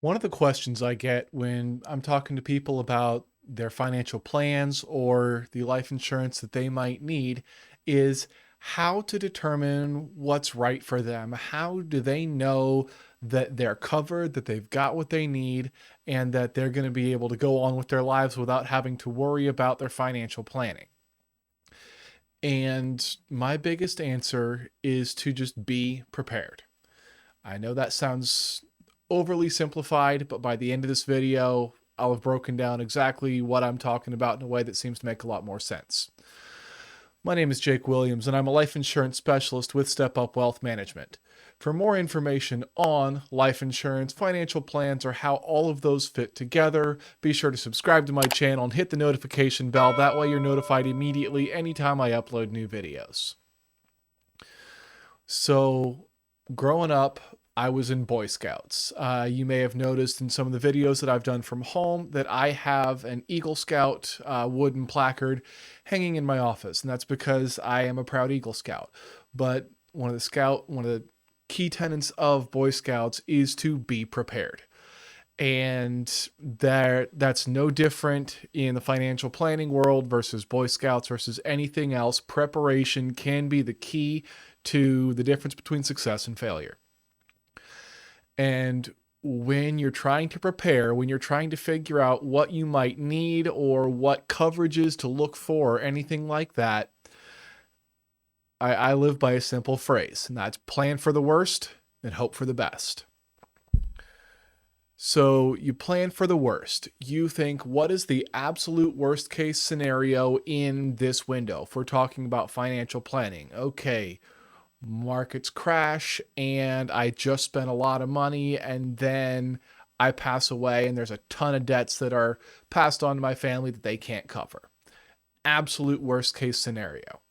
One of the questions I get when I'm talking to people about their financial plans or the life insurance that they might need is how to determine what's right for them. How do they know that they're covered, that they've got what they need, and that they're going to be able to go on with their lives without having to worry about their financial planning? And my biggest answer is to just be prepared. I know that sounds overly simplified, but by the end of this video, I'll have broken down exactly what I'm talking about in a way that seems to make a lot more sense. My name is Jake Williams, and I'm a life insurance specialist with Step Up Wealth Management. For more information on life insurance, financial plans, or how all of those fit together, be sure to subscribe to my channel and hit the notification bell. That way you're notified immediately anytime I upload new videos. So, growing up, I was in Boy Scouts. You may have noticed in some of the videos that I've done from home that I have an Eagle Scout wooden placard hanging in my office, and that's because I am a proud Eagle Scout. But one of the key tenets of Boy Scouts is to be prepared. And that's no different in the financial planning world versus Boy Scouts versus anything else. Preparation can be the key to the difference between success and failure. And when you're trying to prepare, when you're trying to figure out what you might need or what coverages to look for or anything like that, I live by a simple phrase, and that's plan for the worst and hope for the best. So you plan for the worst. You think, what is the absolute worst case scenario in this window? If we're talking about financial planning, okay, markets crash and I just spent a lot of money and then I pass away and there's a ton of debts that are passed on to my family that they can't cover. Absolute worst case scenario.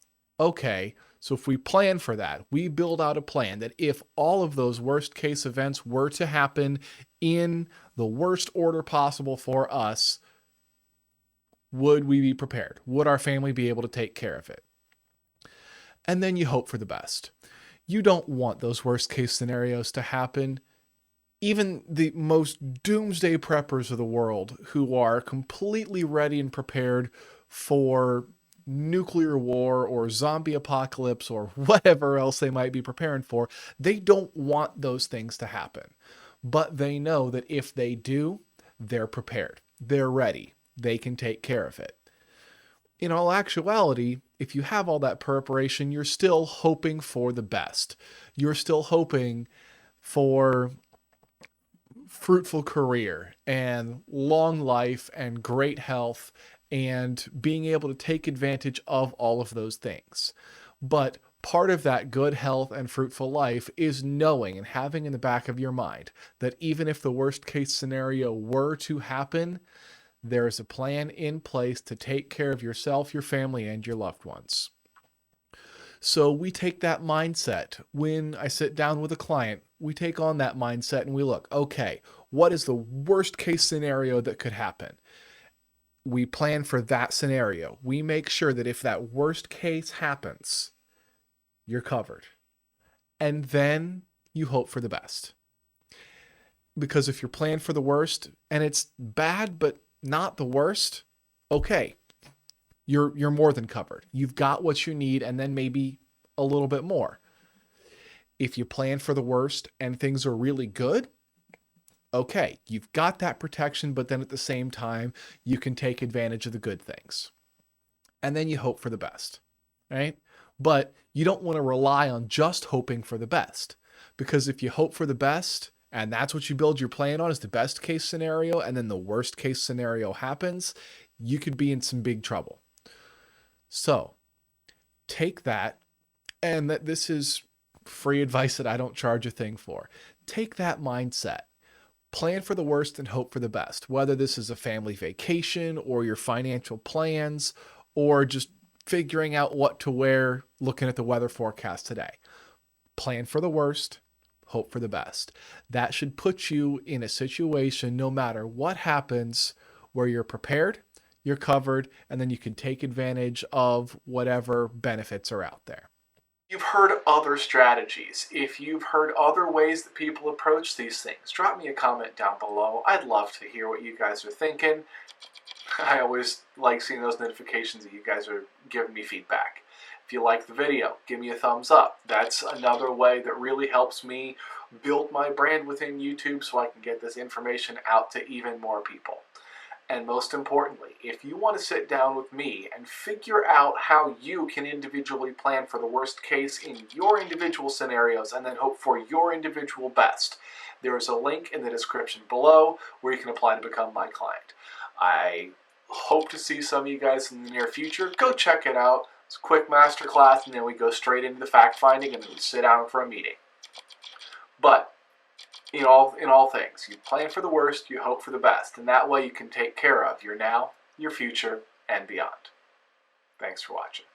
Okay, so if we plan for that, we build out a plan that if all of those worst case events were to happen in the worst order possible for us, would we be prepared? Would our family be able to take care of it? And then you hope for the best. You don't want those worst case scenarios to happen. Even the most doomsday preppers of the world who are completely ready and prepared for nuclear war or zombie apocalypse or whatever else they might be preparing for, they don't want those things to happen. But they know that if they do, they're prepared. They're ready. They can take care of it. In all actuality, if you have all that preparation, you're still hoping for the best. You're still hoping for fruitful career and long life and great health and being able to take advantage of all of those things. But part of that good health and fruitful life is knowing and having in the back of your mind that even if the worst case scenario were to happen, there is a plan in place to take care of yourself, your family, and your loved ones. So we take that mindset. When I sit down with a client, we take on that mindset and we look, okay, what is the worst case scenario that could happen? We plan for that scenario. We make sure that if that worst case happens, you're covered. And then you hope for the best. Because if you're planned for the worst and it's bad, but not the worst, okay, you're more than covered. You've got what you need and then maybe a little bit more. If you plan for the worst and things are really good, okay, you've got that protection, but then at the same time, you can take advantage of the good things. And then you hope for the best, right? But you don't want to rely on just hoping for the best, because if you hope for the best and that's what you build your plan on is the best case scenario, and then the worst case scenario happens, you could be in some big trouble. So take that, and that this is free advice that I don't charge a thing for. Take that mindset. Plan for the worst and hope for the best, whether this is a family vacation or your financial plans or just figuring out what to wear, looking at the weather forecast today. Plan for the worst, hope for the best. That should put you in a situation, no matter what happens, where you're prepared, you're covered, and then you can take advantage of whatever benefits are out there. You've heard other strategies. If you've heard other ways that people approach these things, drop me a comment down below. I'd love to hear what you guys are thinking. I always like seeing those notifications that you guys are giving me feedback. If you like the video, give me a thumbs up. That's another way that really helps me build my brand within YouTube so I can get this information out to even more people. And most importantly, if you want to sit down with me and figure out how you can individually plan for the worst case in your individual scenarios and then hope for your individual best, there is a link in the description below where you can apply to become my client. I hope to see some of you guys in the near future. Go check it out. It's a quick masterclass, and then we go straight into the fact finding and then we sit down for a meeting. But in all things, you plan for the worst, you hope for the best, and that way you can take care of your now, your future, and beyond. Thanks for watching.